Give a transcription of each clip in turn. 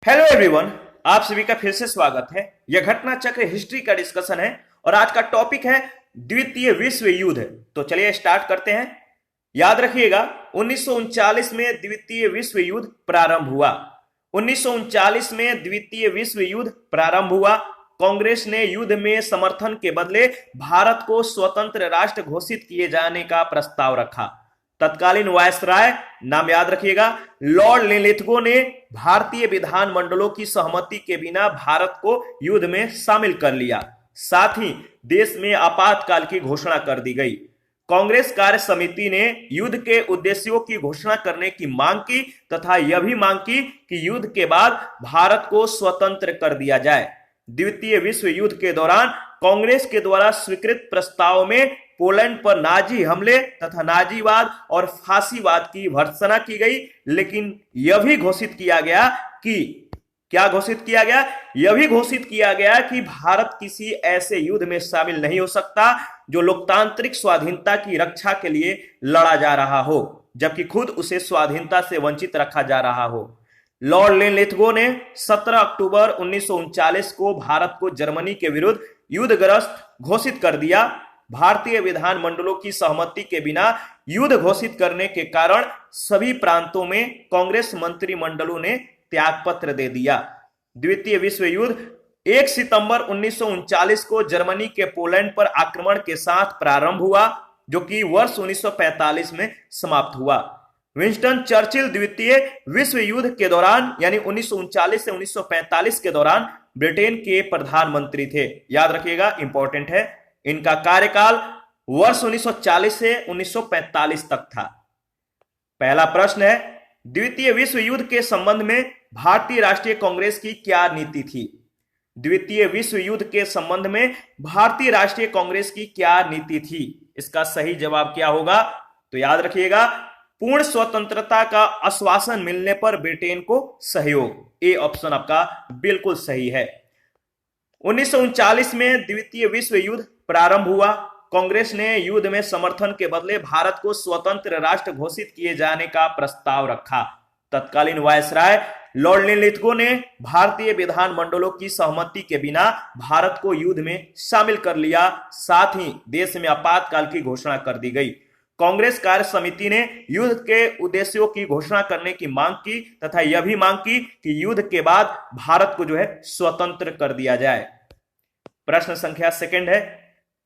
Hello everyone. आप सभी का फिर से स्वागत है। यह घटना चक्र हिस्ट्री का डिस्कशन है और आज का टॉपिक है द्वितीय विश्व युद्ध। तो चलिए स्टार्ट करते हैं। याद रखिएगा 1939 में द्वितीय विश्व युद्ध प्रारंभ हुआ। 1939 में द्वितीय विश्व युद्ध प्रारंभ हुआ। कांग्रेस ने युद्ध में समर्थन के बदले भारत को स्वतंत्र राष्ट्र घोषित किए जाने का प्रस्ताव रखा। तत्कालीन वायसराय, नाम याद रखिएगा, लॉर्ड लिनलिथगो ने भारतीय विधानमंडलों की सहमति के बिना भारत को युद्ध में शामिल कर लिया। साथ ही देश में आपातकाल की घोषणा कर दी गई। कांग्रेस कार्य समिति ने युद्ध के उद्देश्यों की घोषणा करने की मांग की तथा यह भी मांग की कि युद्ध के बाद भारत को स्वतंत्र कर दिया जाए। द्वितीय विश्व युद्ध के दौरान कांग्रेस के द्वारा स्वीकृत प्रस्ताव में पोलैंड पर नाजी हमले तथा नाजीवाद और फांसीवाद की भर्त्सना की गई, लेकिन यह भी घोषित किया गया कि क्या घोषित किया गया? यह भी घोषित किया गया कि भारत किसी ऐसे युद्ध में शामिल नहीं हो सकता जो लोकतांत्रिक स्वाधीनता की रक्षा के लिए लड़ा जा रहा हो, जबकि खुद उसे स्वाधीनता से वंचित रखा जा रहा हो। लॉर्ड लिनलिथगो ने 17 अक्टूबर 1939 को भारत को जर्मनी के विरुद्ध युद्धग्रस्त घोषित कर दिया। भारतीय विधानमंडलों की सहमति के बिना युद्ध घोषित करने के कारण सभी प्रांतों में कांग्रेस मंत्रिमंडलों ने त्यागपत्र दे दिया। द्वितीय विश्व युद्ध 1 सितंबर 1939 को जर्मनी के पोलैंड पर आक्रमण के साथ प्रारंभ हुआ, जो कि वर्ष 1945 में समाप्त हुआ। विंस्टन चर्चिल द्वितीय विश्व युद्ध के दौरान यानी 1939 से 1945 के दौरान ब्रिटेन के प्रधानमंत्री थे। याद रखिएगा, इंपॉर्टेंट है। इनका कार्यकाल वर्ष 1940 से 1945 तक था। पहला प्रश्न है, द्वितीय विश्व युद्ध के संबंध में भारतीय राष्ट्रीय कांग्रेस की क्या नीति थी? द्वितीय विश्व युद्ध के संबंध में भारतीय राष्ट्रीय कांग्रेस की क्या नीति थी? इसका सही जवाब क्या होगा? तो याद रखिएगा, पूर्ण स्वतंत्रता का आश्वासन मिलने पर ब्रिटेन को सहयोग। ए ऑप्शन आपका बिल्कुल सही है। 1939 में द्वितीय विश्व युद्ध प्रारंभ हुआ। कांग्रेस ने युद्ध में समर्थन के बदले भारत को स्वतंत्र राष्ट्र घोषित किए जाने का प्रस्ताव रखा। तत्कालीन वायसराय लॉर्ड लिनलिथगो ने भारतीय विधानमंडलों की सहमति के बिना भारत को युद्ध में शामिल कर लिया। साथ ही देश में आपातकाल की घोषणा कर दी गई। कांग्रेस कार्य समिति ने युद्ध के उद्देश्यों की घोषणा करने की मांग की तथा यह भी मांग की कि युद्ध के बाद भारत को स्वतंत्र कर दिया जाए। प्रश्न संख्या सेकंड है,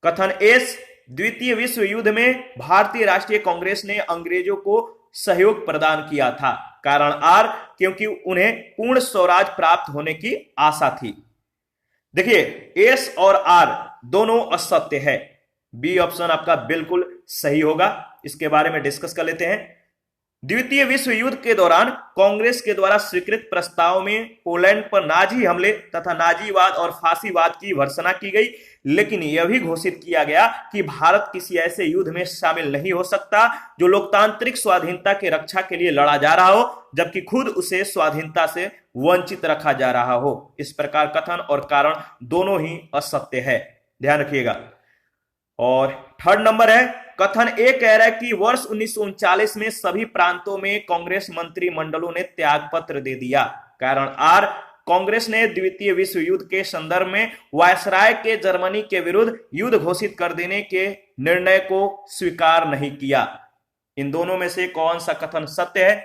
कथन एस, द्वितीय विश्व युद्ध में भारतीय राष्ट्रीय कांग्रेस ने अंग्रेजों को सहयोग प्रदान किया था। कारण आर, क्योंकि उन्हें पूर्ण स्वराज प्राप्त होने की आशा थी। देखिए, एस और आर दोनों असत्य है। बी ऑप्शन आपका बिल्कुल सही होगा। इसके बारे में डिस्कस कर लेते हैं। द्वितीय विश्व युद्ध के दौरान कांग्रेस के द्वारा स्वीकृत प्रस्ताव में पोलैंड पर नाजी हमले तथा नाजीवाद और फांसीवाद की भर्त्सना की गई, लेकिन यह भी घोषित किया गया कि भारत किसी ऐसे युद्ध में शामिल नहीं हो सकता जो लोकतांत्रिक स्वाधीनता की रक्षा के लिए लड़ा जा रहा हो, जबकि खुद उसे स्वाधीनता से वंचित रखा जा रहा हो। इस प्रकार कथन और कारण दोनों ही असत्य है, ध्यान रखिएगा। और थर्ड नंबर है, कथन ए कह रहा है कि वर्ष 1939 में सभी प्रांतों में कांग्रेस मंत्रिमंडलों ने त्यागपत्र दे दिया। कारण आर, कांग्रेस ने द्वितीय विश्व युद्ध के संदर्भ में वायसराय के जर्मनी के विरुद्ध युद्ध घोषित कर देने के निर्णय को स्वीकार नहीं किया। इन दोनों में से कौन सा कथन सत्य है?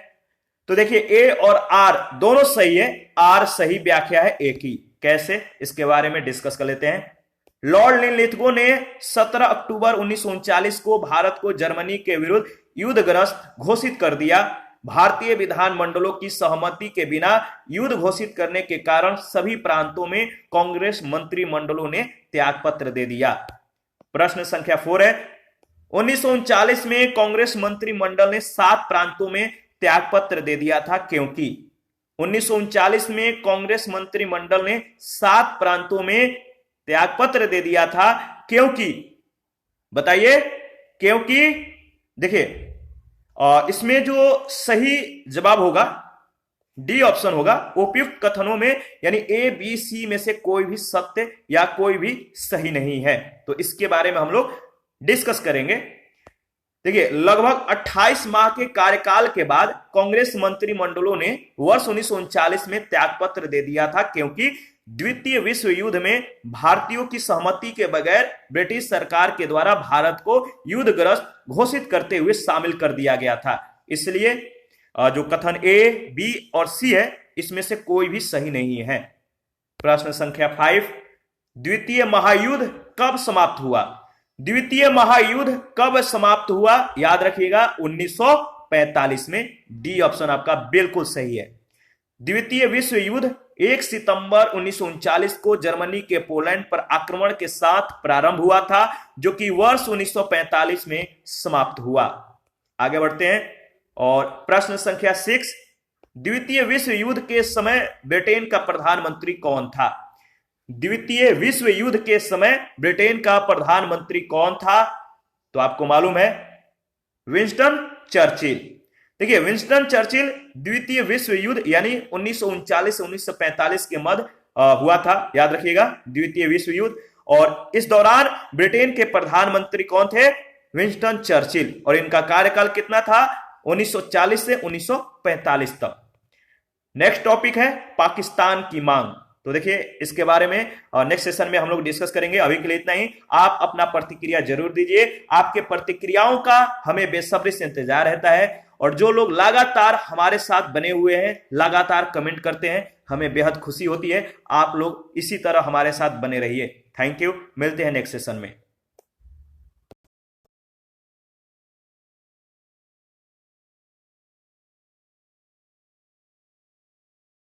तो देखिए, ए और आर दोनों सही है। आर सही व्याख्या है ए की। कैसे, इसके बारे में डिस्कस कर लेते हैं। लॉर्ड लिनलिथगो ने 17 अक्टूबर 1939 को भारत को जर्मनी के विरुद्ध युद्धग्रस्त घोषित कर दिया। भारतीय विधानमंडलों की सहमति के बिना युद्ध घोषित करने के कारण सभी प्रांतों में कांग्रेस मंत्रिमंडलों ने त्यागपत्र दे दिया। प्रश्न संख्या 4 है, 1939 में कांग्रेस मंत्रिमंडल ने 7 प्रांतों में त्यागपत्र दे दिया था, क्योंकि 1939 में कांग्रेस मंत्रिमंडल ने 7 प्रांतों में त्यागपत्र दे दिया था, क्योंकि बताइए, क्योंकि देखिए, इसमें जो सही जवाब होगा डी ऑप्शन होगा। उपयुक्त कथनों में यानी ए बी सी में से कोई भी सत्य या कोई भी सही नहीं है। तो इसके बारे में हम लोग डिस्कस करेंगे। देखिए लगभग 28 माह के कार्यकाल के बाद कांग्रेस मंत्रिमंडलों ने वर्ष 1939 में त्यागपत्र दे दिया था, क्योंकि द्वितीय विश्व युद्ध में भारतीयों की सहमति के बगैर ब्रिटिश सरकार के द्वारा भारत को युद्धग्रस्त घोषित करते हुए शामिल कर दिया गया था। इसलिए जो कथन ए, बी और सी है, इसमें से कोई भी सही नहीं है। प्रश्न संख्या 5, द्वितीय महायुद्ध कब समाप्त हुआ? द्वितीय महायुद्ध कब समाप्त हुआ? याद रखिएगा 1945 में। डी ऑप्शन आपका बिल्कुल सही है। द्वितीय विश्व युद्ध 1 सितंबर 1939 को जर्मनी के पोलैंड पर आक्रमण के साथ प्रारंभ हुआ था, जो कि वर्ष 1945 में समाप्त हुआ। आगे बढ़ते हैं और प्रश्न संख्या 6, द्वितीय विश्व युद्ध के समय ब्रिटेन का प्रधानमंत्री कौन था? द्वितीय विश्व युद्ध के समय ब्रिटेन का प्रधानमंत्री कौन था? तो आपको मालूम है, विंस्टन चर्चिल। देखिए विंस्टन चर्चिल द्वितीय विश्व युद्ध यानी 1939 से 1945 के मध्य हुआ था। याद रखिएगा द्वितीय विश्व युद्ध। और इस दौरान ब्रिटेन के प्रधानमंत्री कौन थे? Winston Churchill. और इनका कार्यकाल कितना था? 1940 से 1945 तक। नेक्स्ट टॉपिक है पाकिस्तान की मांग। तो देखिए इसके बारे में नेक्स्ट सेशन में हम लोग डिस्कस करेंगे। अभी के लिए इतना ही। आप अपना प्रतिक्रिया जरूर दीजिए। आपके प्रतिक्रियाओं का हमें बेसब्री से इंतजार रहता है। और जो लोग लगातार हमारे साथ बने हुए हैं, लगातार कमेंट करते हैं, हमें बेहद खुशी होती है। आप लोग इसी तरह हमारे साथ बने रहिए। Thank you. मिलते हैं नेक्स्ट सेशन में।